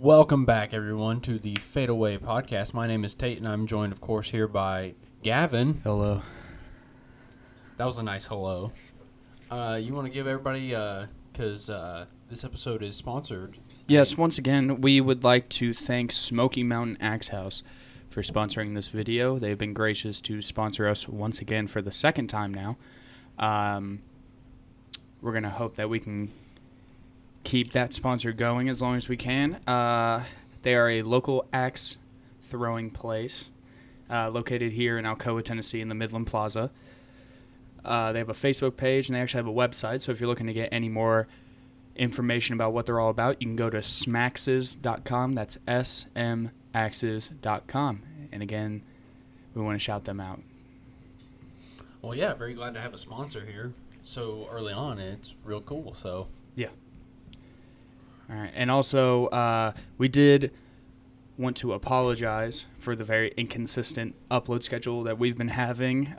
Welcome back, everyone, to the FadeAway podcast. My name is Tate, and I'm joined, of course, here by Gavin. Hello. That was a nice hello. You want to give everybody, because this episode is sponsored. Yes, once again, we would like to thank Smoky Mountain Axe House for sponsoring this video. They've been gracious to sponsor us once again for the second time now. We're going to hope that we can keep that sponsor going as long as we can. They are a local axe throwing place located here in Alcoa, Tennessee in the Midland Plaza. They have a Facebook page and they actually have a website, so if you're looking to get any more information about what they're all about, you can go to smaxes.com. That's smaxes.com. And again, we want to shout them out. Well, yeah, very glad to have a sponsor here so early on. It's real cool, so. Yeah. All right, and also we did want to apologize for the very inconsistent upload schedule that we've been having.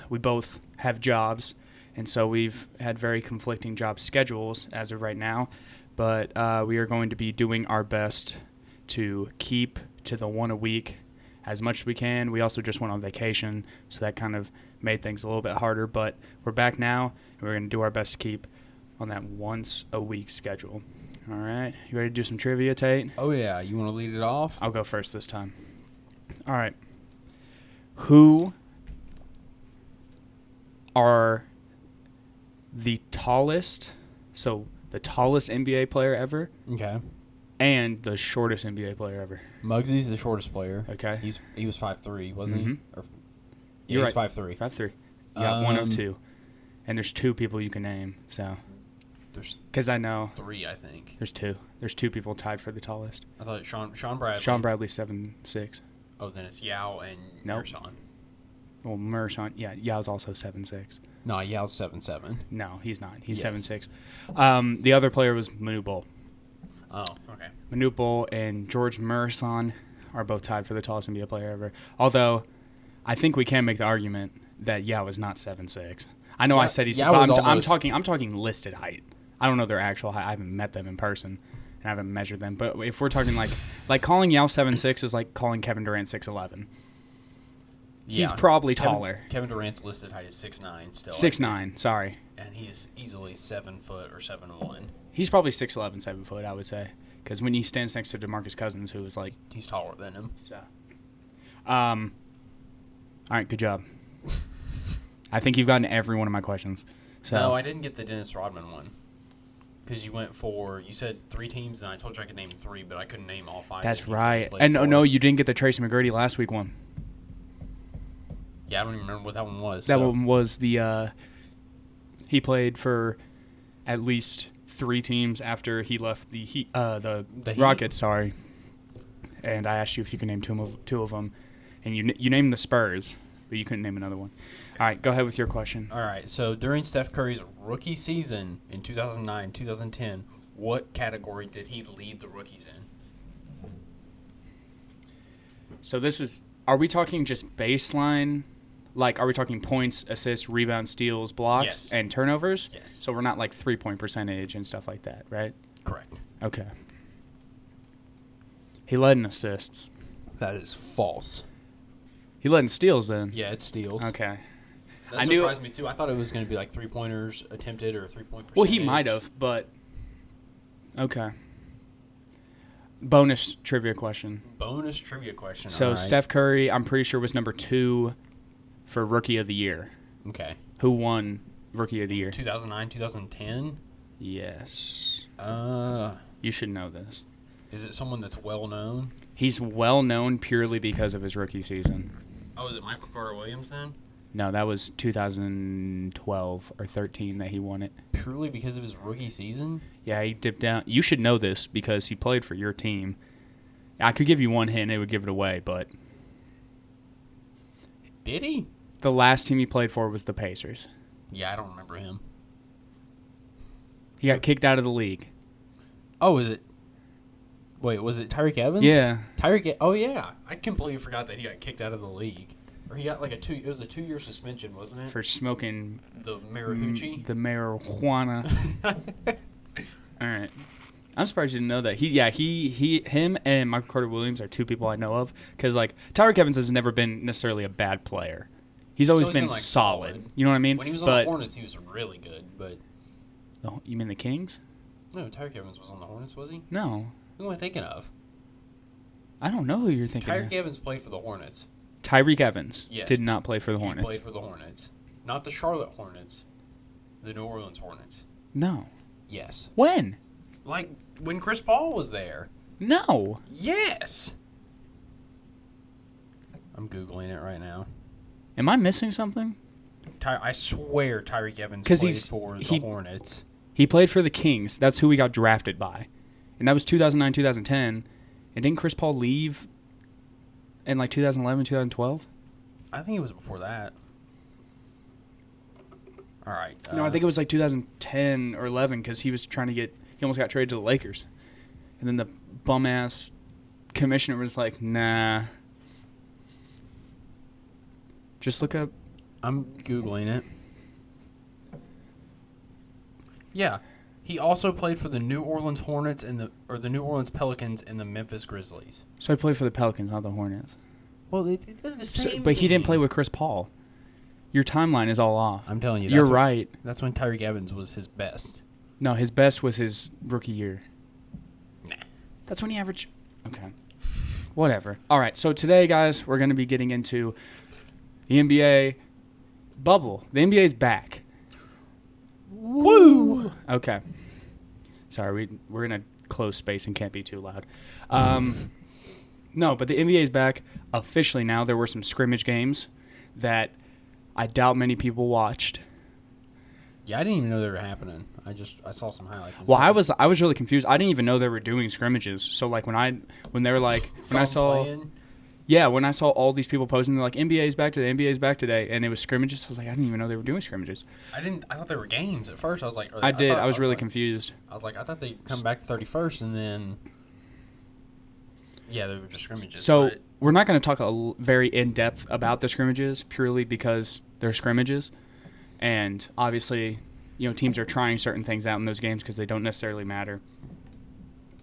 We both have jobs, and so we've had very conflicting job schedules as of right now, but we are going to be doing our best to keep to the one a week as much as we can. We also just went on vacation, so that kind of made things a little bit harder, but we're back now, and we're going to do our best to keep on that once a week schedule. All right. You ready to do some trivia, Tate? Oh, yeah. You want to lead it off? I'll go first this time. All right. Who are the tallest, so the tallest NBA player ever Okay. and the shortest NBA player ever? Muggsy's the shortest player. Okay. He was 5'3", wasn't he? Or, yeah, You're he's right. 5'3". 5'3". You got one of two. And there's two people you can name, so. There's Because I know. three, I think. There's two. There's two people tied for the tallest. I thought Sean Bradley. Sean Bradley's 7'6". Oh, then it's Yao and Nope. Merson. Well, Merson, yeah, Yao's also 7'6". No, Yao's 7'7". No, he's not. He's Yes. 7'6". The other player was Manute Bol. Oh, okay. Manute Bol and George Merson are both tied for the tallest NBA player ever. Although, I think we can make the argument that Yao is not 7'6". I know I said he's. Yao But was I'm almost- talking listed height. I don't know their actual height. I haven't met them in person, and I haven't measured them. But if we're talking like calling Yao 7'6" is like calling Kevin Durant 6'11". He's probably taller. Kevin Durant's listed height is 6'9" still. 6'9", sorry. And he's easily 7 foot or 7'1". He's probably 6'11", 7 foot, I would say. Because when he stands next to DeMarcus Cousins, who is like... He's taller than him. So. All right, good job. I think you've gotten every one of my questions. So. No, I didn't get the Dennis Rodman one. Because you said 3 teams, and I told you I could name 3, but I couldn't name all 5. That's right. And no, you didn't get the Tracy McGrady last week one. Yeah, I don't even remember what that one was. That one was the... he played for at least 3 teams after he left the Rockets, sorry. And I asked you if you could name two of them. And you named the Spurs, but you couldn't name another one. All right, go ahead with your question. All right, so during Steph Curry's rookie season in 2009, 2010, what category did he lead the rookies in? So are we talking just baseline? Like, are we talking points, assists, rebounds, steals, blocks, Yes. and turnovers? Yes. So we're not like 3-point percentage and stuff like that, right? Correct. Okay. He led in assists. That is false. He led in steals then? Yeah, it's steals. Okay. That surprised me, too. I thought it was going to be like 3-pointers attempted or 3-point percentage. Well, he might have, but... Okay. Bonus trivia question. So, All right. Steph Curry, I'm pretty sure, was number 2 for Rookie of the Year. Okay. Who won Rookie of the Year? 2009, 2010? Yes. You should know this. Is it someone that's well-known? He's well-known purely because of his rookie season. Oh, is it Michael Carter-Williams then? No, that was 2012 or 13 that he won it. Purely because of his rookie season? Yeah, he dipped down. You should know this because he played for your team. I could give you one hint and it would give it away, but... Did he? The last team he played for was the Pacers. Yeah, I don't remember him. He got kicked out of the league. Oh, is it? Wait, was it Tyreek Evans? Yeah. Oh, yeah. I completely forgot that he got kicked out of the league. Or he got like it was a 2-year suspension, wasn't it? For smoking the marijuana. the marijuana. All right. I'm surprised you didn't know that. Him and Michael Carter Williams are two people I know of. Because, like, Tyreek Evans has never been necessarily a bad player. He's always been like, solid. You know what I mean? When he was on the Hornets, he was really good. But you mean the Kings? No, Tyreek Evans was on the Hornets, was he? No. Who am I thinking of? I don't know who you're thinking of. Tyreek Evans played for the Hornets. Tyreek Evans yes. did not play for the Hornets. He played for the Hornets. Not the Charlotte Hornets. The New Orleans Hornets. No. Yes. When? Like, when Chris Paul was there. No. Yes. I'm Googling it right now. Am I missing something? I swear Tyreek Evans played for the Hornets. He played for the Kings. That's who he got drafted by. And that was 2009, 2010. And didn't Chris Paul leave in like 2011, 2012? I think it was before that. All right. No, I think it was like 2010 or 11 because he almost got traded to the Lakers. And then the bum-ass commissioner was like, nah. Just look up. I'm Googling it. Yeah. He also played for the New Orleans Hornets the New Orleans Pelicans and the Memphis Grizzlies. So he played for the Pelicans, not the Hornets. Well, they're the same. But he didn't play with Chris Paul. Your timeline is all off. I'm telling you. You're right. That's when Tyreek Evans was his best. No, his best was his rookie year. Nah. That's when he averaged. Okay. Whatever. All right. So today, guys, we're going to be getting into the NBA bubble. The NBA's back. Woo! Okay. Sorry, we're in a closed space and can't be too loud. No, but the NBA's back officially now. There were some scrimmage games that I doubt many people watched. Yeah, I didn't even know they were happening. I saw some highlights. Well, I was really confused. I didn't even know they were doing scrimmages. So like when they were like when I saw playing. Yeah, when I saw all these people posting, they're like, NBA's back today, NBA's back today, and it was scrimmages. I was like, I didn't even know they were doing scrimmages. I thought they were games at first. I was like, I was really confused. I was like, I thought they'd come back the 31st, and then, yeah, they were just scrimmages. So we're not going to talk very in-depth about the scrimmages purely because they're scrimmages. And obviously, teams are trying certain things out in those games because they don't necessarily matter.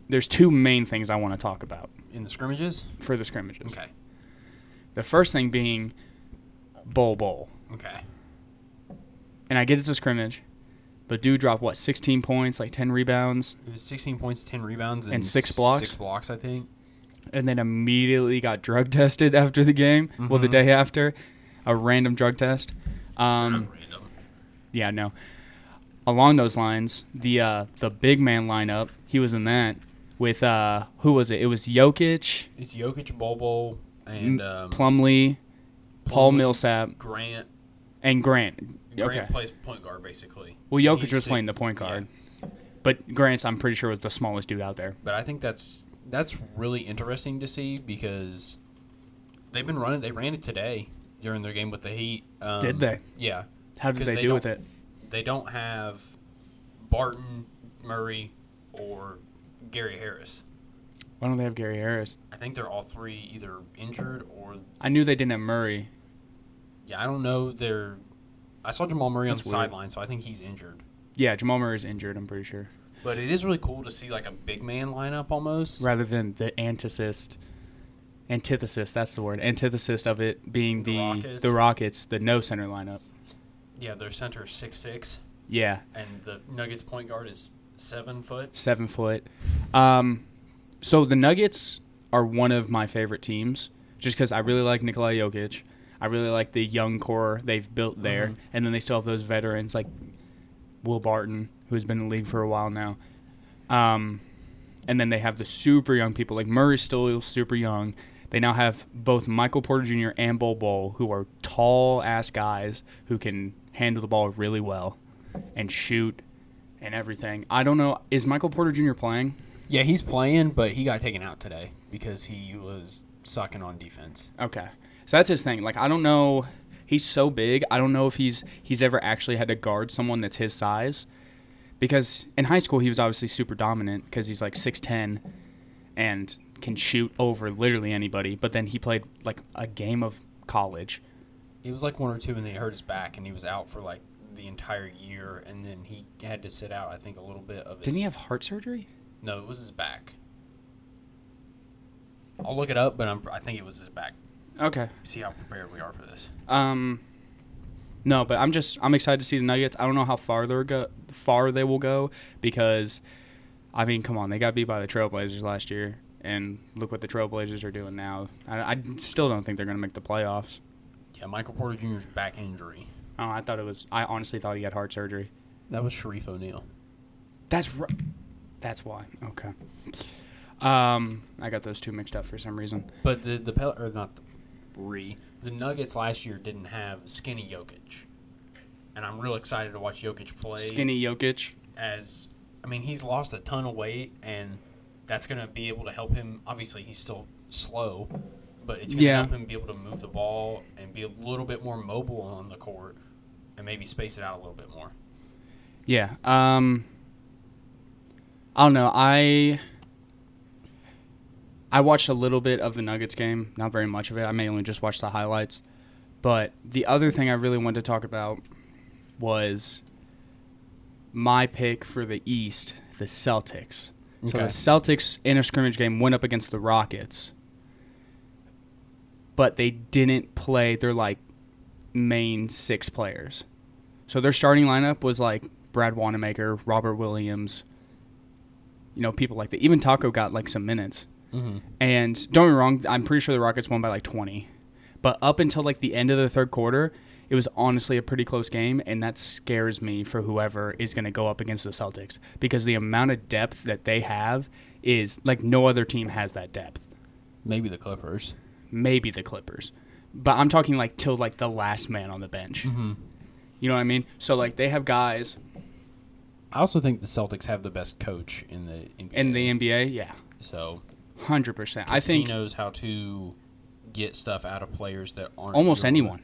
There's two main things I want to talk about. In the scrimmages? For the scrimmages. Okay. The first thing being Bowl. Okay. And I get it's a scrimmage, but dude dropped, 16 points, like 10 rebounds? It was 16 points, 10 rebounds, and 6 blocks? 6 blocks, I think. And then immediately got drug tested after the game. Mm-hmm. Well, the day after. A random drug test. Not random. Yeah, no. Along those lines, the big man lineup, he was in that. With, who was it? It was Jokic. It's Jokic, Bobo, and Plumlee, Paul Millsap. Grant. And Grant. Grant plays point guard, basically. Well, Jokic was playing the point guard. Yeah. But Grant's, I'm pretty sure, was the smallest dude out there. But I think that's really interesting to see because they ran it today during their game with the Heat. Did they? Yeah. How did they do with it? They don't have Barton, Murray, or Gary Harris. Why don't they have Gary Harris? I think they're all three either injured or... I knew they didn't have Murray. Yeah, I don't know. I saw Jamal Murray on the sideline, so I think he's injured. Yeah, Jamal Murray's injured, I'm pretty sure. But it is really cool to see like a big man lineup almost. Rather than the antithesis, that's the word. Antithesis of it being the Rockets, the no center lineup. Yeah, their center is 6'6". Yeah. And the Nuggets point guard is 7 foot. 7 foot. So the Nuggets are one of my favorite teams just because I really like Nikola Jokic. I really like the young core they've built there. Mm-hmm. And then they still have those veterans like Will Barton, who's been in the league for a while now. And then they have the super young people. Like Murray's still super young. They now have both Michael Porter Jr. and Bol, who are tall-ass guys who can handle the ball really well and shoot and everything. I don't know. Is Michael Porter Jr. playing? Yeah, he's playing, but he got taken out today because he was sucking on defense. Okay. So that's his thing. Like, I don't know. He's so big. I don't know if he's ever actually had to guard someone that's his size. Because in high school, he was obviously super dominant because he's like 6'10" and can shoot over literally anybody. But then he played like a game of college. It was like 1 or 2, and then he hurt his back, and he was out for like the entire year, and then he had to sit out, I think, a little bit of his... Didn't he have heart surgery? No, it was his back. I'll look it up, but I think it was his back. Okay. See how prepared we are for this. No, but I'm excited to see the Nuggets. I don't know how far they will go because, I mean, come on, they got beat by the Trailblazers last year, and look what the Trailblazers are doing now. I still don't think they're going to make the playoffs. Yeah, Michael Porter Jr.'s back injury. Oh, I honestly thought he had heart surgery. That was Sharif O'Neal. That's right. That's why. Okay. I got those two mixed up for some reason. But the Nuggets last year didn't have skinny Jokic, and I'm real excited to watch Jokic play. Skinny Jokic. He's lost a ton of weight, and that's gonna be able to help him. Obviously, he's still slow, but it's gonna help him be able to move the ball and be a little bit more mobile on the court, and maybe space it out a little bit more. Yeah. I don't know. I watched a little bit of the Nuggets game, not very much of it. I mainly just watched the highlights. But the other thing I really wanted to talk about was my pick for the East, the Celtics. Okay. So the Celtics in a scrimmage game went up against the Rockets, but they didn't play their main 6 players. So their starting lineup was Brad Wanamaker, Robert Williams, people like that. Even Taco got some minutes. Mm-hmm. And don't get me wrong, I'm pretty sure the Rockets won by 20. But up until the end of the third quarter, it was honestly a pretty close game, and that scares me for whoever is going to go up against the Celtics because the amount of depth that they have is no other team has that depth. Maybe the Clippers. But I'm talking till the last man on the bench. Mm-hmm. You know what I mean? So they have guys. I also think the Celtics have the best coach in the NBA. In the NBA, yeah. So 100%. I think he knows how to get stuff out of players that aren't almost anyone.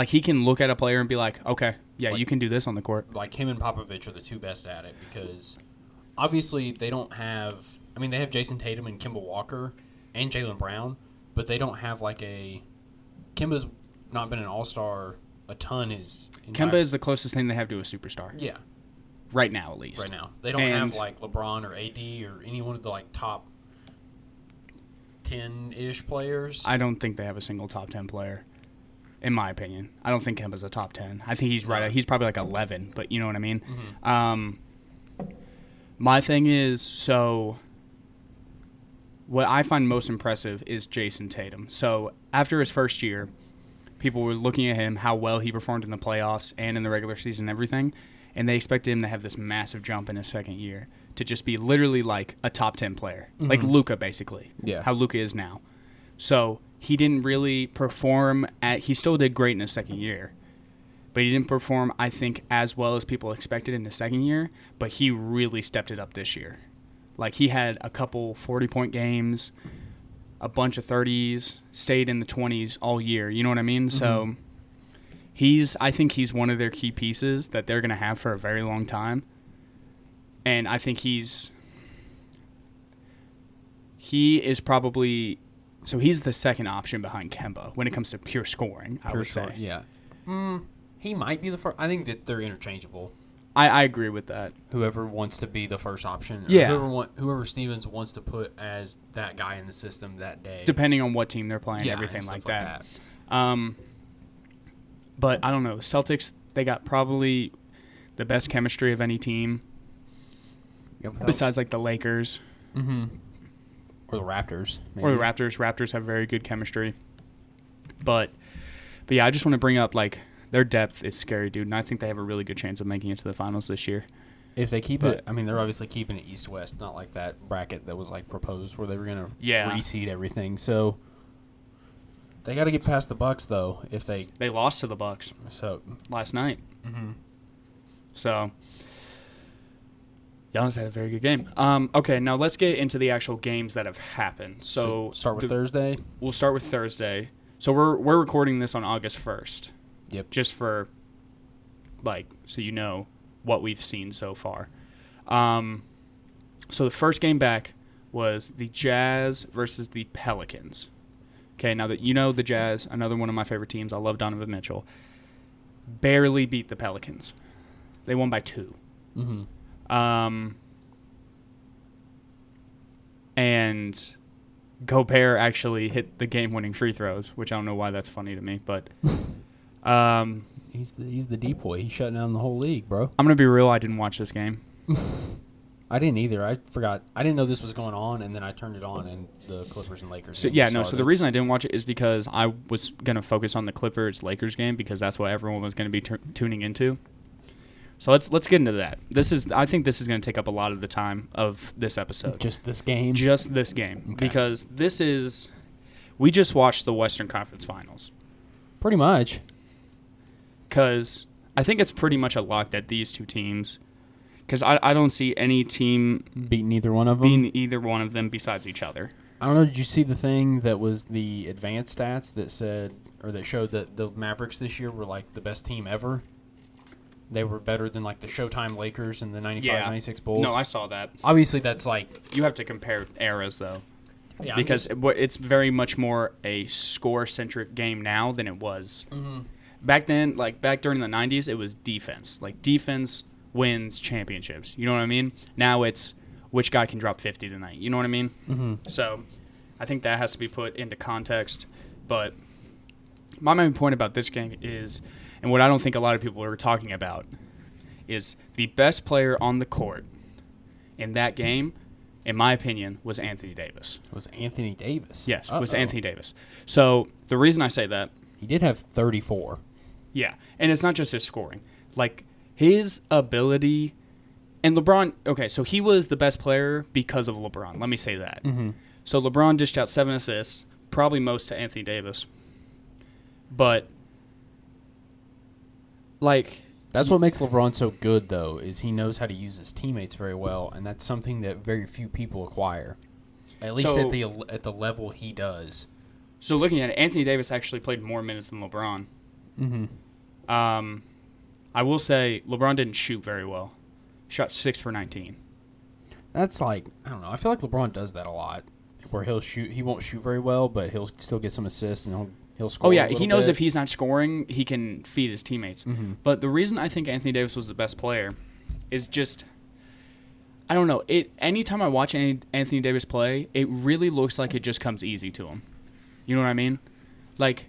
He can look at a player and be okay, yeah, you can do this on the court. Him and Popovich are the two best at it because obviously they don't have. They have Jason Tatum and Kemba Walker and Jaylen Brown, but they don't have Kemba's not been an all-star a ton. Kemba is the closest thing they have to a superstar. Yeah. Right now, at least. Right now. They don't have LeBron or AD or any one of the top 10-ish players. I don't think they have a single top 10 player, in my opinion. I don't think Kemba's a top 10. I think he's right. He's probably 11, but you know what I mean? Mm-hmm. My thing is, so what I find most impressive is Jason Tatum. So after his first year, people were looking at him, how well he performed in the playoffs and in the regular season and everything, and they expected him to have this massive jump in his second year to just be literally a top 10 player. Mm-hmm. Like Luka, basically. Yeah. How Luka is now. So he didn't really perform he still did great in his second year, but he didn't perform, I think, as well as people expected in his second year, but he really stepped it up this year. He had a couple 40-point games, a bunch of 30s, stayed in the 20s all year. You know what I mean? Mm-hmm. So I think he's one of their key pieces that they're going to have for a very long time. And I think he is probably, so he's the second option behind Kemba when it comes to pure scoring, I would say. Yeah. He might be the first. I think that they're interchangeable. I agree with that. Whoever wants to be the first option. Yeah. Whoever Stevens wants to put as that guy in the system that day. Depending on what team they're playing, everything like that. But I don't know. The Celtics, they got probably the best chemistry of any team. Besides the Lakers. Mm-hmm. Or the Raptors. Maybe. Or the Raptors. Raptors have very good chemistry. But yeah, I just want to bring up their depth is scary, dude, and I think they have a really good chance of making it to the finals this year. If they keep it, they're obviously keeping it East-West, not like that bracket that was proposed where they were going to reseed everything. So they got to get past the Bucks though. If they lost to the Bucks last night. Mm-hmm. So Giannis had a very good game. Okay, now let's get into the actual games that have happened. So start with Thursday. We'll start with Thursday. So we're recording this on August 1st. Yep. Just for so you know what we've seen so far. So the first game back was the Jazz versus the Pelicans. Okay, now that you know the Jazz, another one of my favorite teams, I love Donovan Mitchell, barely beat the Pelicans. They won by 2. Mm-hmm. and Gobert actually hit the game-winning free throws, which I don't know why that's funny to me, but he's the decoy. He's shutting down the whole league, bro. I'm gonna be real. I didn't watch this game. I didn't either. I forgot. I didn't know this was going on, and then I turned it on, and the Clippers and Lakers. So the reason I didn't watch it is because I was gonna focus on the Clippers-Lakers game because that's what everyone was gonna be tuning into. So let's get into that. I think this is gonna take up a lot of the time of this episode. Just this game. Okay. Because we just watched the Western Conference Finals. Pretty much. Because I think it's pretty much a lock that these two teams. Because I don't see any team beating either one of them. Besides each other. I don't know. Did you see the thing that was the advanced stats that said or that showed that the Mavericks this year were like the best team ever? They were better than like the Showtime Lakers and the 95-96 Bulls. No, I saw that. Obviously, that's like you have to compare eras though. Yeah, because it's very much more a score-centric game now than it was back then. Like back during the 90s, it was defense. Like defense wins championships. You know what I mean? Now it's which guy can drop 50 tonight. You know what I mean? Mm-hmm. So I think that has to be put into context. But my main point about this game is, and what I don't think a lot of people are talking about, is the best player on the court in that game, in my opinion, was Anthony Davis. Was Anthony Davis? Yes, it was Anthony Davis. So the reason I say that, he did have 34. Yeah, and it's not just his scoring. Like, his ability, and LeBron, okay, so he was the best player because of LeBron. Let me say that. Mm-hmm. So LeBron dished out 7 assists, probably most to Anthony Davis. But, like... That's what makes LeBron so good, though, is he knows how to use his teammates very well, and that's something that very few people acquire, at least at the level he does. So looking at it, Anthony Davis actually played more minutes than LeBron. Mm-hmm. I will say LeBron didn't shoot very well. Shot 6 for 19. That's like, I don't know. I feel like LeBron does that a lot, where he'll shoot. He won't shoot very well, but he'll still get some assists and he'll score. Oh yeah, he knows if he's not scoring, he can feed his teammates. Mm-hmm. But the reason I think Anthony Davis was the best player is just, I don't know. Anytime I watch Anthony Davis play, it really looks like it just comes easy to him. You know what I mean? Like,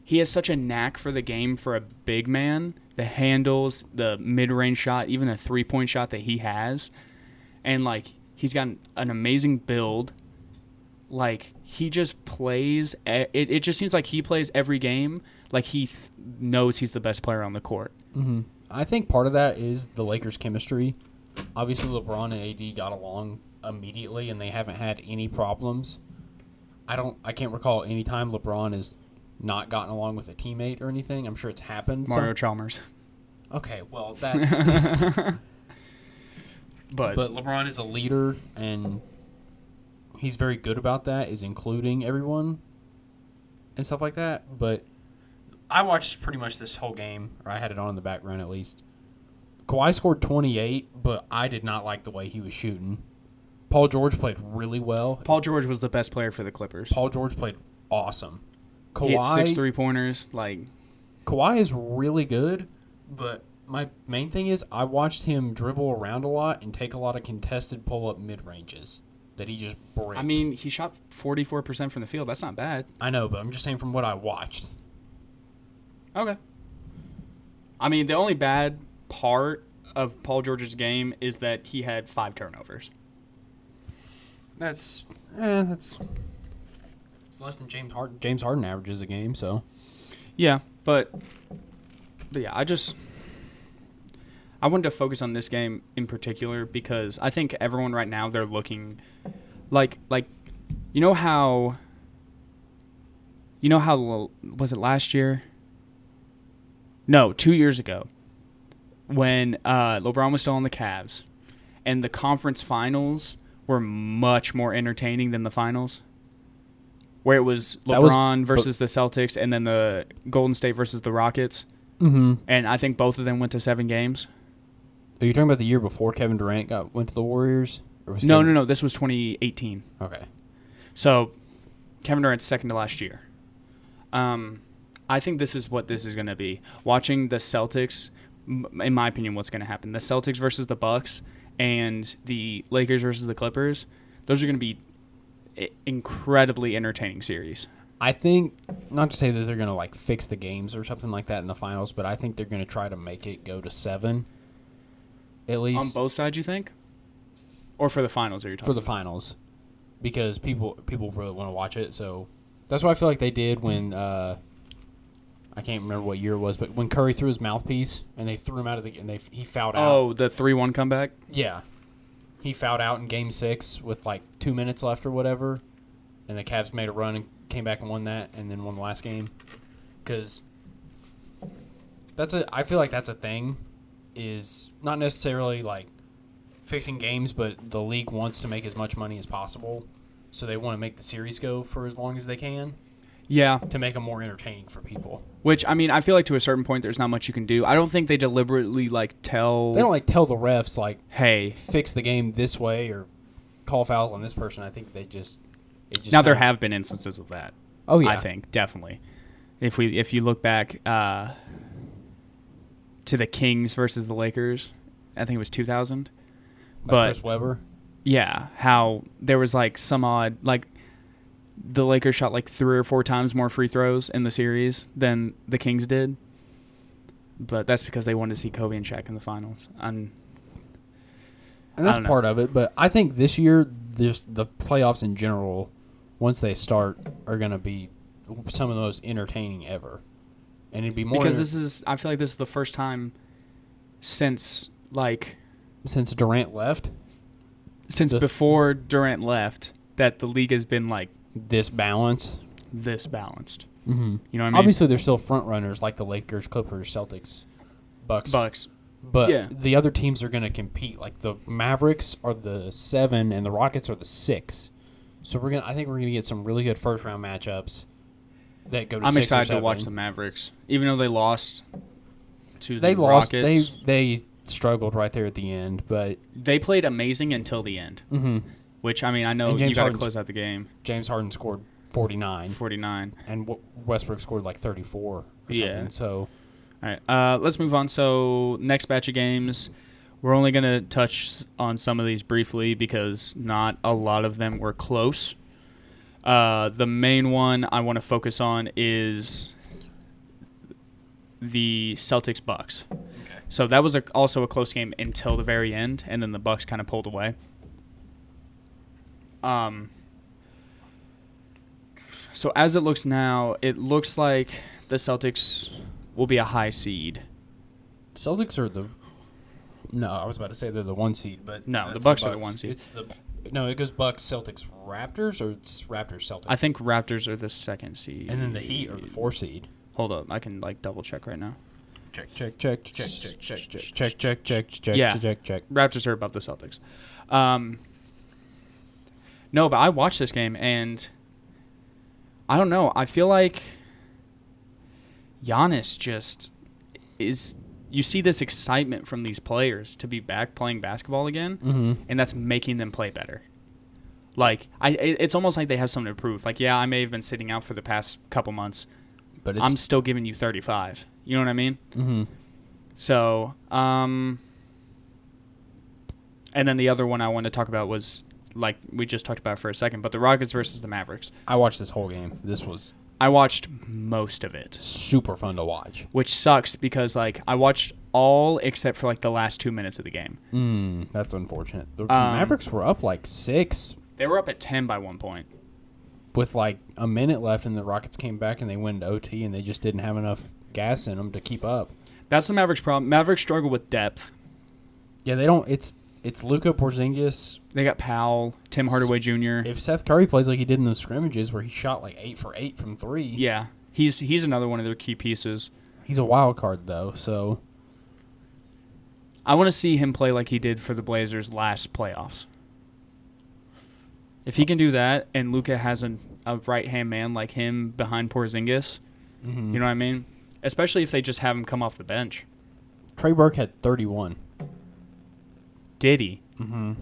he has such a knack for the game for a big man. The handles, the mid-range shot, even a three-point shot that he has. And, like, he's got an amazing build. Like, he just plays. It just seems like he plays every game like he knows he's the best player on the court. Mm-hmm. I think part of that is the Lakers' chemistry. Obviously, LeBron and AD got along immediately, and they haven't had any problems. I can't recall any time LeBron has not gotten along with a teammate or anything. I'm sure it's happened. Mario Chalmers. Okay, well, that's... But LeBron is a leader, and he's very good about that, is including everyone and stuff like that. But I watched pretty much this whole game, or I had it on in the background at least. Kawhi scored 28, but I did not like the way he was shooting. Paul George played really well. Paul George was the best player for the Clippers. Paul George played awesome. He hit 6 3-pointers. Kawhi is really good, but my main thing is I watched him dribble around a lot and take a lot of contested pull-up mid-ranges that he just bricked. I mean, he shot 44% from the field. That's not bad. I know, but I'm just saying from what I watched. Okay. I mean, the only bad part of Paul George's game is that he had 5 turnovers. It's less than James Harden averages a game, so. Yeah, but yeah, I wanted to focus on this game in particular because I think everyone right now, they're looking like you know how was it last year? No, 2 years ago when LeBron was still on the Cavs and the conference finals were much more entertaining than the finals, where it was LeBron versus the Celtics and then the Golden State versus the Rockets. Mm-hmm. And I think both of them went to 7 games. Are you talking about the year before Kevin Durant went to the Warriors? No. This was 2018. Okay. So Kevin Durant's second to last year. I think this is what this is going to be. Watching the Celtics, in my opinion, what's going to happen. The Celtics versus the Bucks and the Lakers versus the Clippers, those are going to be incredibly entertaining series. I think, not to say that they're going to like fix the games or something like that in the finals, but I think they're going to try to make it go to 7. At least On both sides, you think? Or for the finals, are you talking for the finals, because people really want to watch it. So that's what I feel like they did when I can't remember what year it was, but when Curry threw his mouthpiece and they threw him out of the and he fouled out. Oh, the 3-1 comeback? Yeah. He fouled out in Game 6 with like 2 minutes left or whatever, and the Cavs made a run and came back and won that, and then won the last game. Because I feel like that's a thing, is not necessarily like fixing games, but the league wants to make as much money as possible, so they want to make the series go for as long as they can. Yeah. To make them more entertaining for people. Which, I mean, I feel like to a certain point there's not much you can do. I don't think they deliberately, tell... They don't, tell the refs, hey, fix the game this way or call fouls on this person. I think they just... Now, there have been instances of that. Oh, yeah. I think, definitely. If you look back to the Kings versus the Lakers, I think it was 2000. But Chris Webber? Yeah, how there was, some odd... the Lakers shot 3 or 4 times more free throws in the series than the Kings did. But that's because they wanted to see Kobe and Shaq in the finals. And that's part of it. But I think this year, the playoffs in general, once they start, are going to be some of the most entertaining ever. And it'd be more... Because I feel like this is the first time since Durant left? Since before Durant left that the league has been, this balanced. Mm-hmm. You know what I mean? Obviously, they're still front runners like the Lakers, Clippers, Celtics, Bucks. But yeah. The other teams are going to compete. Like the Mavericks are the 7 and the Rockets are the 6. So I think we're going to get some really good first round matchups that go to 6 or 7. I'm excited to watch the Mavericks, even though they lost to the Rockets. They struggled right there at the end, but they played amazing until the end. Mm-hmm. Which, I mean, I know you got to close out the game. James Harden scored 49. And Westbrook scored 34 or something. Yeah. So, all right. Let's move on. So, next batch of games, we're only going to touch on some of these briefly because not a lot of them were close. The main one I want to focus on is the Celtics-Bucks. Okay. So, that was also a close game until the very end, and then the Bucks kind of pulled away. So as it looks now, it looks like the Celtics will be a high seed. Celtics are No, I was about to say they're the 1 seed, but no, the Bucks are the 1 seed. It goes Bucks, Celtics, Raptors, or it's Raptors, Celtics. I think Raptors are the 2nd seed, and then the Heat are the 4 seed. Hold up, I can double check right now. Check. Yeah, check. Raptors are above the Celtics. No, but I watched this game, and I don't know. I feel like Giannis just is... You see this excitement from these players to be back playing basketball again, and that's making them play better. It's almost like they have something to prove. I may have been sitting out for the past couple months, but I'm still giving you 35. You know what I mean? Mm-hmm. So, and then the other one I wanted to talk about was... we just talked about for a second, but the Rockets versus the Mavericks. I watched this whole game. I watched most of it. Super fun to watch. Which sucks because, I watched all except for, the last 2 minutes of the game. That's unfortunate. The Mavericks were up, 6. They were up at 10 by one point. With, a minute left, and the Rockets came back and they went to OT, and they just didn't have enough gas in them to keep up. That's the Mavericks' problem. Mavericks struggle with depth. Yeah, they don't... It's Luka, Porzingis. They got Powell, Tim Hardaway Jr. If Seth Curry plays like he did in those scrimmages where he shot 8 for 8 from 3. Yeah, he's another one of their key pieces. He's a wild card, though, so... I want to see him play like he did for the Blazers last playoffs. If he can do that and Luka has a right-hand man like him behind Porzingis, you know what I mean? Especially if they just have him come off the bench. Trey Burke had 31. Did he? Mm-hmm.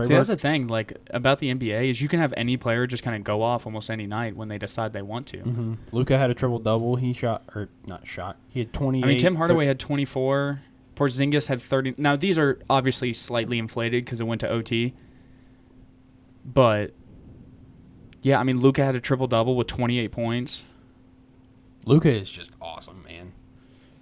See, that's the thing, about the NBA is you can have any player just kind of go off almost any night when they decide they want to. Mm-hmm. Luka had a triple-double. He shot, or not shot, he had 28. I mean, Tim Hardaway had 24. Porzingis had 30. Now, these are obviously slightly inflated because it went to OT. But yeah, I mean, Luka had a triple-double with 28 points. Luka is just awesome, man.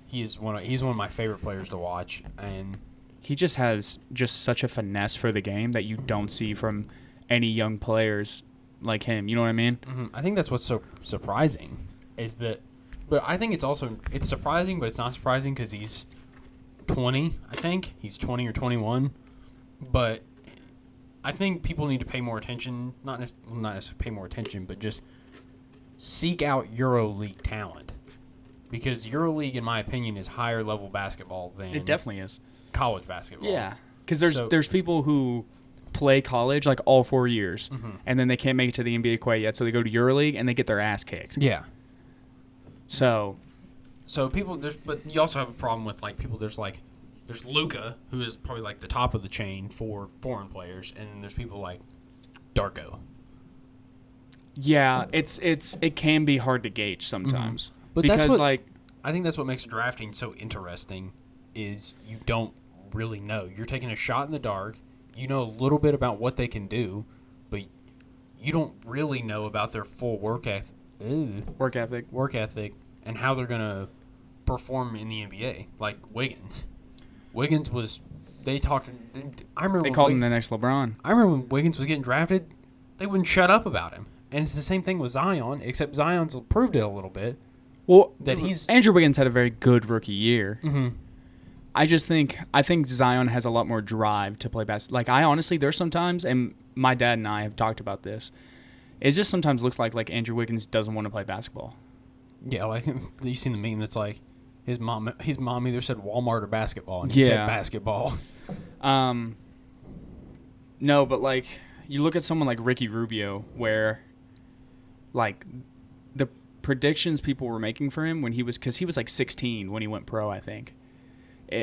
He's one of my favorite players to watch, and he just has just such a finesse for the game that you don't see from any young players like him. You know what I mean? Mm-hmm. I think that's what's so surprising is that, but I think it's surprising, but it's not surprising because he's 20. I think he's 20 or 21, but I think people need to pay more attention. Not necessarily pay more attention, but just seek out EuroLeague talent. Because EuroLeague, in my opinion, is higher level basketball than It definitely is. college basketball. Yeah, because there's people who play college like all 4 years, and then they can't make it to the NBA quite yet, so they go to EuroLeague and they get their ass kicked. Yeah. So people but you also have a problem with like people. There's Luka, who is probably like the top of the chain for foreign players, and then there's people like Darko. Yeah, it can be hard to gauge sometimes. But because I think that's what makes drafting so interesting is you don't really know. You're taking a shot in the dark. You know a little bit about what they can do, but you don't really know about their full work ethic, and how they're gonna perform in the NBA. Like Wiggins was. They talked. I remember they called him the next LeBron. I remember when Wiggins was getting drafted, they wouldn't shut up about him. And it's the same thing with Zion, except Zion's proved it a little bit. Well, that Andrew Wiggins had a very good rookie year. Mm-hmm. I think Zion has a lot more drive to play basketball. Like, I honestly, there's sometimes, and my dad and I have talked about this, it just sometimes looks like Andrew Wiggins doesn't want to play basketball. Yeah, like, you seen the meme that's like, his mom either said Walmart or basketball, and he said basketball. No, but, like, you look at someone like Ricky Rubio, where, like, the predictions people were making for him because he was like 16 when he went pro, I think,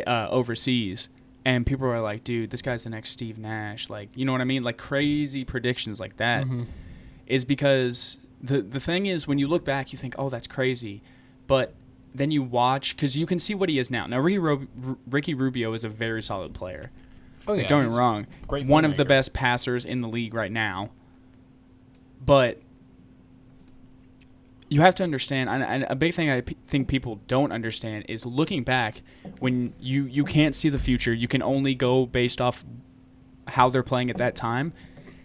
overseas, and people were like, dude, this guy's the next Steve Nash, like, you know what I mean, like crazy predictions like that. Is because the thing is, when you look back, you think, oh, that's crazy, but then you watch, because you can see what he is now. Ricky Rubio is a very solid player. Oh yeah, don't get me wrong, great, one of the best passers in the league right now, but you have to understand, and a big thing I think people don't understand is looking back, when you can't see the future, you can only go based off how they're playing at that time.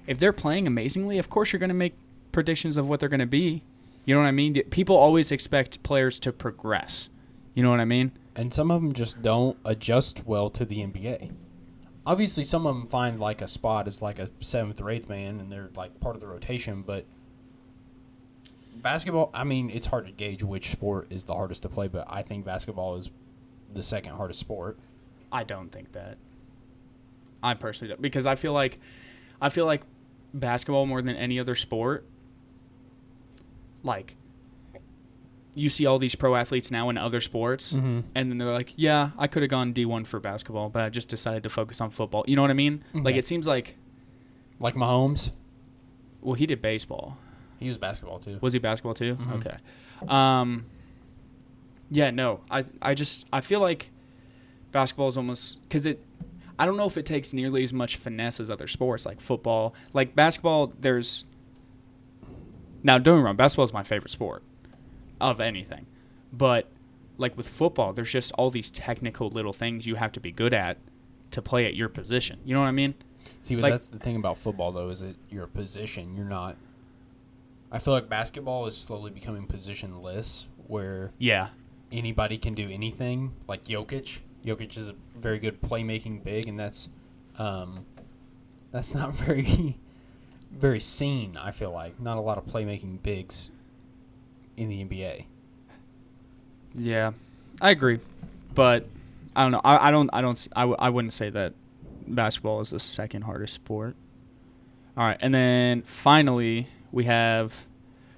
If they're playing amazingly, of course you're going to make predictions of what they're going to be. You know what I mean? People always expect players to progress. You know what I mean? And some of them just don't adjust well to the NBA. Obviously, some of them find like a spot as like a 7th or 8th man, and they're like part of the rotation, but basketball, I mean, it's hard to gauge which sport is the hardest to play, but I think basketball is the second hardest sport. I don't think that. I personally don't, because I feel like basketball, more than any other sport, like, you see all these pro athletes now in other sports, and then they're like, yeah, I could have gone D1 for basketball, but I just decided to focus on football. You know what I mean? Like, it seems like Mahomes. Well, he did baseball. He was basketball too. Was he basketball too? Okay. Yeah, no. I feel like basketball is almost, because I don't know if it takes nearly as much finesse as other sports like football. Like basketball, now don't get me wrong, basketball is my favorite sport of anything. But like with football, there's just all these technical little things you have to be good at to play at your position. You know what I mean? See, but that's the thing about football though, is that your position, you're not. I feel like basketball is slowly becoming positionless, where anybody can do anything. Like Jokic. Jokic is a very good playmaking big, and that's not very very seen. I feel like not a lot of playmaking bigs in the NBA. Yeah, I agree, but I don't know. I wouldn't say that basketball is the second hardest sport. All right, and then finally we have,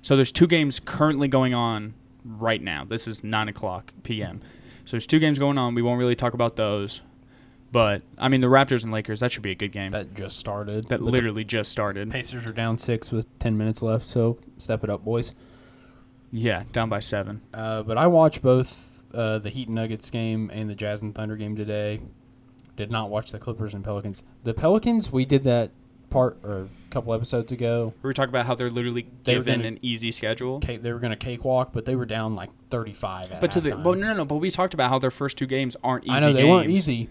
so there's 2 games currently going on right now. This is 9:00 p.m. So there's 2 games going on. We won't really talk about those, but I mean the Raptors and Lakers, that should be a good game. That just started. That literally just started. Pacers are down 6 with 10 minutes left, so step it up, boys. Yeah, down by 7. But I watched both the Heat and Nuggets game and the Jazz and Thunder game today. Did not watch the Clippers and Pelicans. The Pelicans, we did that a couple episodes ago. We were talking about how they're literally given an easy schedule. They were going to cakewalk, but they were down like 35 at halftime. But we talked about how their first 2 games aren't easy. I know they weren't easy.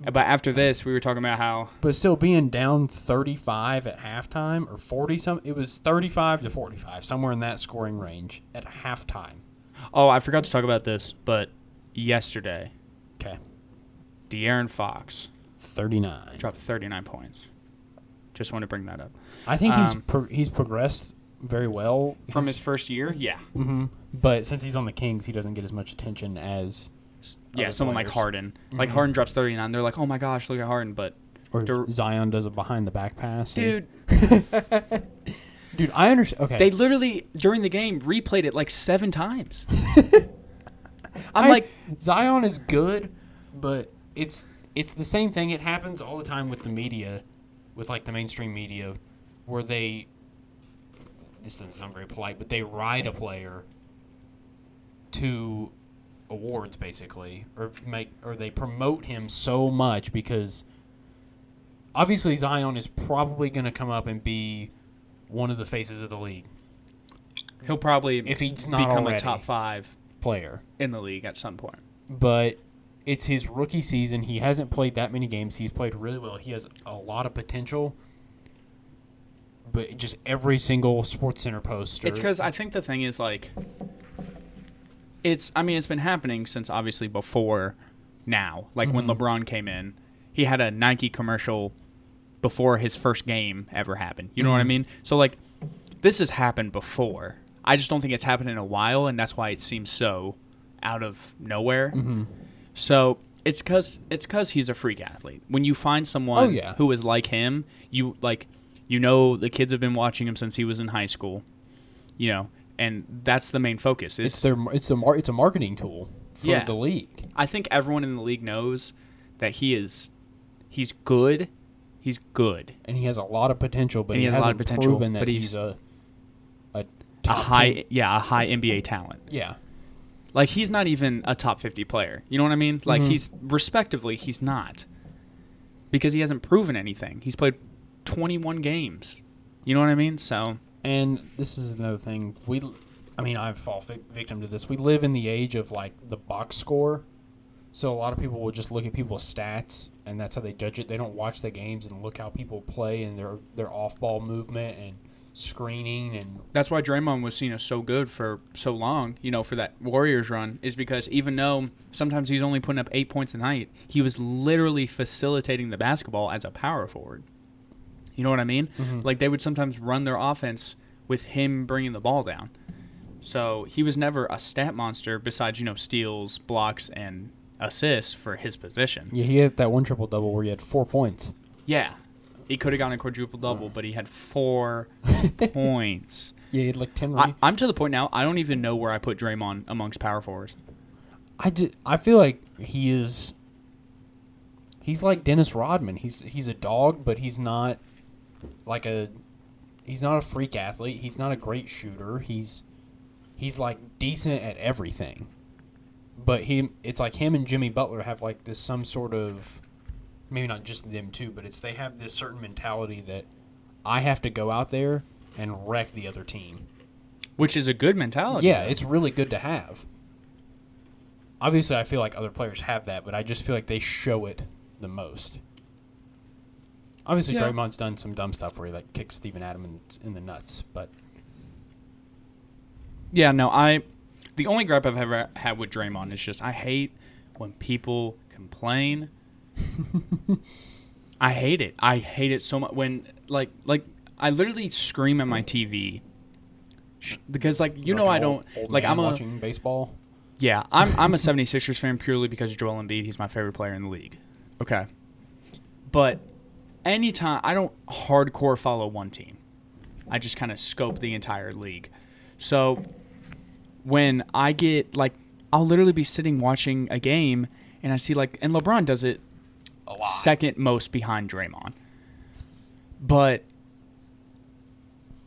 But after this, we were talking about how. But still being down 35 at halftime or 40 it was 35 to 45, somewhere in that scoring range at halftime. Oh, I forgot to talk about this, but yesterday, De'Aaron Fox 39 dropped 39 points. Just want to bring that up. I think he's progressed very well from his first year. Yeah. Mm-hmm. But since he's on the Kings, he doesn't get as much attention as someone like Harden. Mm-hmm. Like Harden drops 39. They're like, oh my gosh, look at Harden. But Zion does a behind the back pass. Dude. Dude, I understand. Okay. They literally during the game replayed it like 7 times. Zion is good, but it's the same thing. It happens all the time with the media, with like the mainstream media, where this doesn't sound very polite, but they ride a player to awards basically, or they promote him so much because obviously Zion is probably going to come up and be one of the faces of the league. He'll probably, if he's not become already, a top 5 player in the league at some point. But it's his rookie season. He hasn't played that many games. He's played really well. He has a lot of potential. But just every single SportsCenter poster. It's because I think the thing is like, it's been happening since obviously before now. Like when LeBron came in, he had a Nike commercial before his first game ever happened. You know what I mean? So like, this has happened before. I just don't think it's happened in a while, and that's why it seems so out of nowhere. Mm-hmm. So it's because he's a freak athlete. When you find someone who is like him, the kids have been watching him since he was in high school, and that's the main focus. It's a marketing tool for the league. I think everyone in the league knows that he's good. He's good, and he has a lot of potential, but he hasn't proven that he's a high NBA talent. Yeah. Like, he's not even a top 50 player. You know what I mean? Like, he's not. Because he hasn't proven anything. He's played 21 games. You know what I mean? So. And this is another thing. I fall victim to this. We live in the age of, like, the box score. So a lot of people will just look at people's stats, and that's how they judge it. They don't watch the games and look how people play and their off-ball movement and screening. And that's why Draymond was seen as so good for so long, for that Warriors run, is because even though sometimes he's only putting up 8 points a night, he was literally facilitating the basketball as a power forward. You know what I mean? Mm-hmm. Like, they would sometimes run their offense with him bringing the ball down. So he was never a stat monster besides, steals, blocks, and assists for his position. Yeah, he had that one triple-double where he had 4 points. Yeah. He could have gotten a quadruple-double, but he had 4 points. Yeah, he had like 10. I'm to the point now, I don't even know where I put Draymond amongst power forwards. I feel like he's like Dennis Rodman. He's a dog, but he's not a freak athlete. He's not a great shooter. He's like decent at everything. But it's like him and Jimmy Butler have like this some sort of, maybe not just them two, but they have this certain mentality that I have to go out there and wreck the other team. Which is a good mentality. Yeah, it's really good to have. Obviously, I feel like other players have that, but I just feel like they show it the most. Obviously, Draymond's done some dumb stuff where he like kicks Steven Adams in the nuts, but yeah, no, the only gripe I've ever had with Draymond is just I hate when people complain. I hate it. I hate it so much when like I literally scream at my TV because I don't like I'm watching baseball. Yeah, I'm a 76ers fan purely because Joel Embiid, he's my favorite player in the league. Okay. But anytime I don't hardcore follow one team. I just kind of scope the entire league. So when I get I'll literally be sitting watching a game and I see and LeBron does it a lot. Second most behind Draymond. But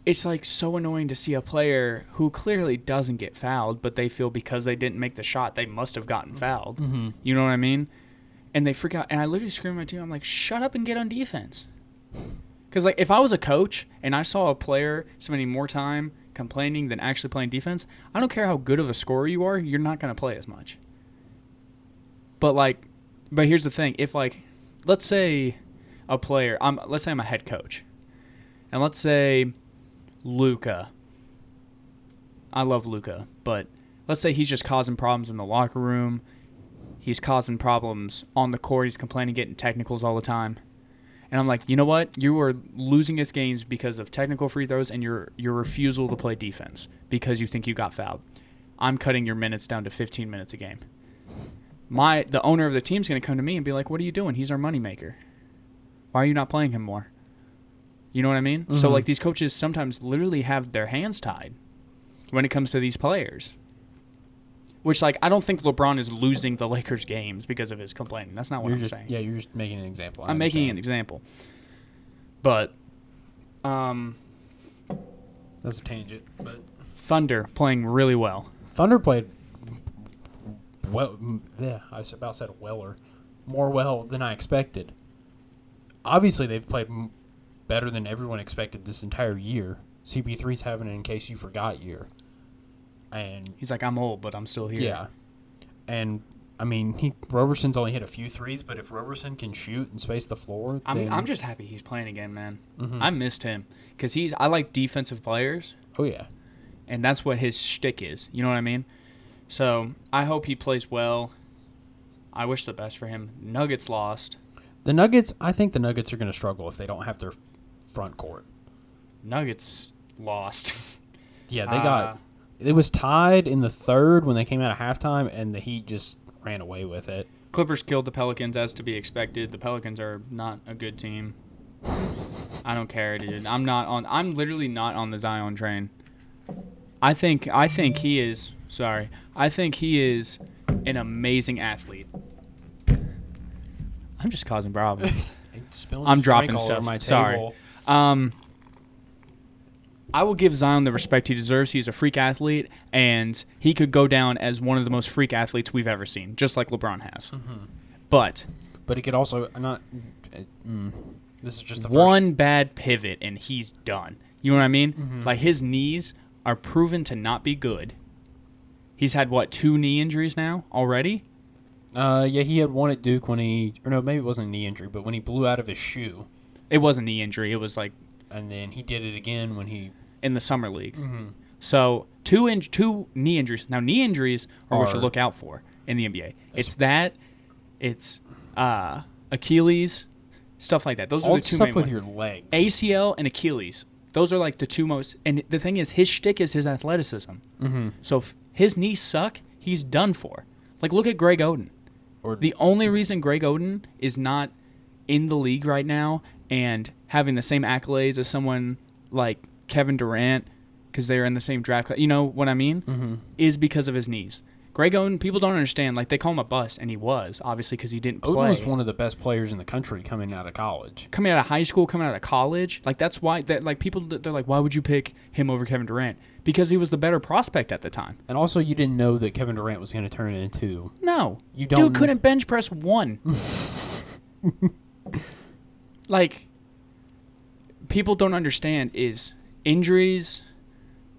it's so annoying to see a player who clearly doesn't get fouled, but they feel because they didn't make the shot, they must have gotten fouled. Mm-hmm. You know what I mean? And they freak out. And I literally scream at my team, I'm like, shut up and get on defense. Because, like, if I was a coach and I saw a player spending more time complaining than actually playing defense, I don't care how good of a scorer you are, you're not going to play as much. But here's the thing. If, like, let's say a player, let's say I'm a head coach, and let's say Luka. I love Luka, but let's say he's just causing problems in the locker room. He's causing problems on the court. He's complaining, getting technicals all the time. And I'm like, you know what? You are losing us games because of technical free throws and your refusal to play defense because you think you got fouled. I'm cutting your minutes down to 15 minutes a game. The owner of the team's going to come to me and be like, what are you doing? He's our moneymaker. Why are you not playing him more? You know what I mean? Mm-hmm. So, like, these coaches sometimes literally have their hands tied when it comes to these players. Which, like, I don't think LeBron is losing the Lakers games because of his complaining. That's not what I'm saying. Yeah, you're just making an example. I'm making an example. But, that's a tangent. But Thunder playing really well. Thunder played well. Yeah, I was about to say more well than I expected. Obviously, they've played better than everyone expected this entire year. CP3's having an in case you forgot year. And he's like, I'm old, but I'm still here. Yeah. And, I mean, Roberson's only hit a few threes, but if Roberson can shoot and space the floor, I'm just happy he's playing again, man. Mm-hmm. I missed him because I like defensive players. Oh, yeah. And that's what his shtick is. You know what I mean? So, I hope he plays well. I wish the best for him. Nuggets lost. I think the Nuggets are going to struggle if they don't have their front court. Nuggets lost. Yeah, they got... It was tied in the third when they came out of halftime, and the Heat just ran away with it. Clippers killed the Pelicans as to be expected. The Pelicans are not a good team. I don't care, dude. I'm literally not on the Zion train. I think he is. Sorry. I think he is an amazing athlete. I'm just causing problems. I'm dropping stuff. Sorry. I will give Zion the respect he deserves. He's a freak athlete, and he could go down as one of the most freak athletes we've ever seen, just like LeBron has. Mm-hmm. But he could also not. This is just the one bad pivot, and he's done. You know what I mean? Mm-hmm. Like, his knees are proven to not be good. He's had, 2 knee injuries now already? Yeah, he had one at Duke maybe it wasn't a knee injury, but when he blew out of his shoe. It was a knee injury. It was like... And then he did it again when he... In the summer league. Mm-hmm. So, 2 knee injuries. Now, knee injuries are what you look out for in the NBA. It's Achilles, stuff like that. Those are the two main ones. Stuff with your legs. ACL and Achilles. Those are like the two most... And the thing is, his shtick is his athleticism. Mm-hmm. So, if his knees suck, he's done for. Like, look at Greg Oden. The only reason Greg Oden is not in the league right now and having the same accolades as someone like Kevin Durant, because they're in the same draft class, you know what I mean, mm-hmm. is because of his knees. Greg Oden, people don't understand. Like, they call him a bust, and he was, obviously, because he didn't play. Oden was one of the best players in the country coming out of college. Coming out of high school, coming out of college. Like, that's why, people, they're like, why would you pick him over Kevin Durant? Because he was the better prospect at the time. And also, you didn't know that Kevin Durant was going to turn it into... No. Dude couldn't bench press 1. Like, people don't understand is injuries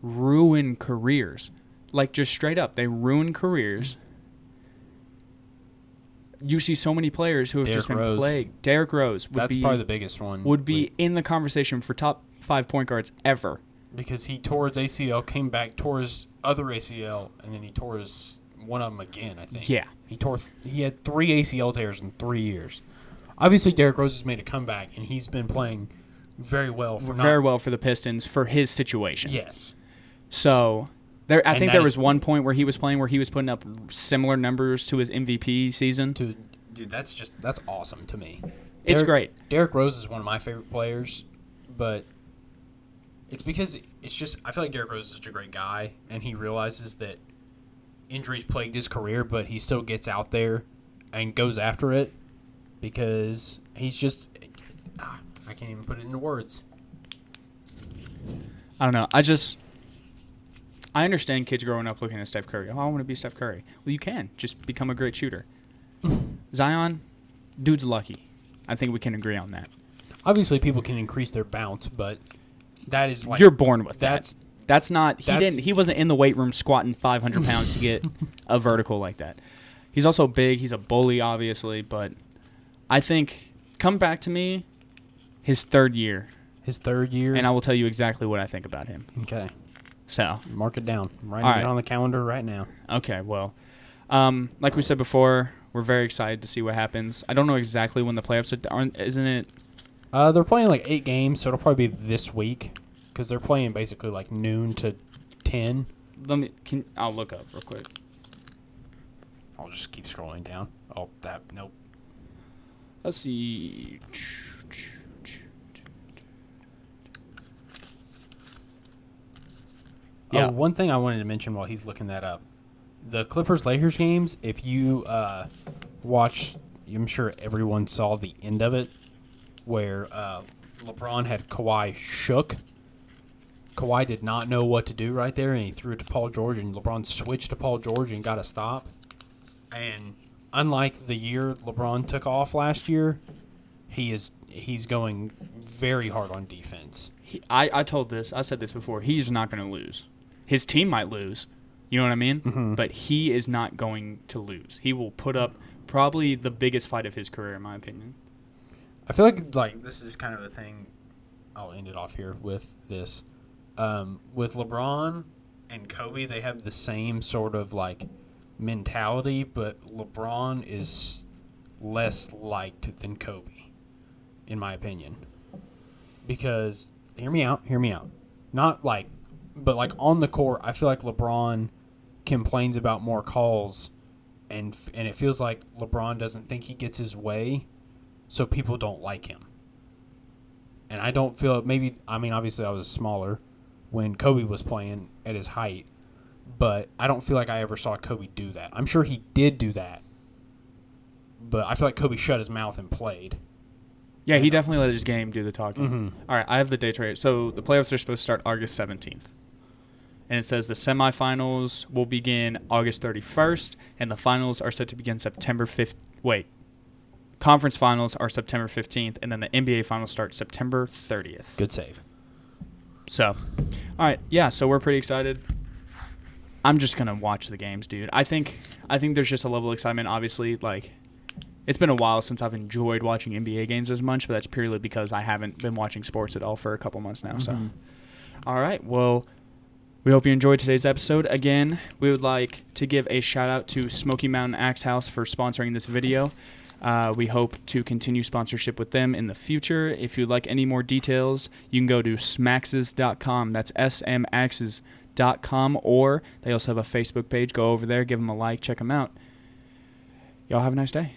ruin careers. Like, just straight up, they ruin careers. You see so many players who have just been plagued. Derrick Rose would That's probably the biggest one. Would be in the conversation for top 5 point guards ever. Because he tore his ACL, came back, tore his other ACL, and then he tore one of them again, I think. Yeah. He had 3 ACL tears in 3 years. Obviously, Derrick Rose has made a comeback, and he's been playing very well for the Pistons for his situation. Yes. So... I think there was one point where he was playing where he was putting up similar numbers to his MVP season. Dude, that's awesome to me. It's great. Derrick Rose is one of my favorite players, but it's because I feel like Derrick Rose is such a great guy, and he realizes that injuries plagued his career, but he still gets out there and goes after it because he's just I can't even put it into words. I don't know. I understand kids growing up looking at Steph Curry. Oh, I want to be Steph Curry. Well, you can. Just become a great shooter. Zion, dude's lucky. I think we can agree on that. Obviously, people can increase their bounce, but that is like you're born with that's that. That's not he wasn't in the weight room squatting 500 pounds to get a vertical like that. He's also big. He's a bully, obviously, but I think come back to me his third year. His third year, and I will tell you exactly what I think about him. Okay. So mark it down. I'm writing it on the calendar right now. Okay. Well, like we said before, we're very excited to see what happens. I don't know exactly when the playoffs are. Isn't it? They're playing like 8 games, so it'll probably be this week because they're playing basically like noon to 10. I'll look up real quick. I'll just keep scrolling down. Oh, nope. Let's see. Yeah. Oh, one thing I wanted to mention while he's looking that up. The Clippers-Lakers games, if you watch, I'm sure everyone saw the end of it, where LeBron had Kawhi shook. Kawhi did not know what to do right there, and he threw it to Paul George, and LeBron switched to Paul George and got a stop. And unlike the year LeBron took off last year, he's going very hard on defense. I said this before. He's not going to lose. His team might lose. You know what I mean? Mm-hmm. But he is not going to lose. He will put up probably the biggest fight of his career, in my opinion. I feel like this is kind of a thing. I'll end it off here with this. With LeBron and Kobe, they have the same sort of like mentality, but LeBron is less liked than Kobe, in my opinion. Because hear me out. Not like, but like on the court, I feel like LeBron complains about more calls, and it feels like LeBron doesn't think he gets his way, so people don't like him. And I don't feel obviously I was smaller when Kobe was playing at his height, but I don't feel like I ever saw Kobe do that. I'm sure he did do that, but I feel like Kobe shut his mouth and played. Yeah, he definitely let his game do the talking. Mm-hmm. All right, I have the dates right. So the playoffs are supposed to start August 17th. And it says the semifinals will begin August 31st, and the finals are set to begin September 5th. Wait. Conference finals are September 15th, and then the NBA finals start September 30th. Good save. So, all right, yeah, so we're pretty excited. I'm just going to watch the games, dude. I think there's just a level of excitement. Obviously, like, it's been a while since I've enjoyed watching NBA games as much, but that's purely because I haven't been watching sports at all for a couple months now. Mm-hmm. So, all right, well, we hope you enjoyed today's episode. Again, we would like to give a shout-out to Smoky Mountain Axe House for sponsoring this video. We hope to continue sponsorship with them in the future. If you'd like any more details, you can go to smaxes.com. That's smaxes.com, or they also have a Facebook page. Go over there, give them a like, check them out. Y'all have a nice day.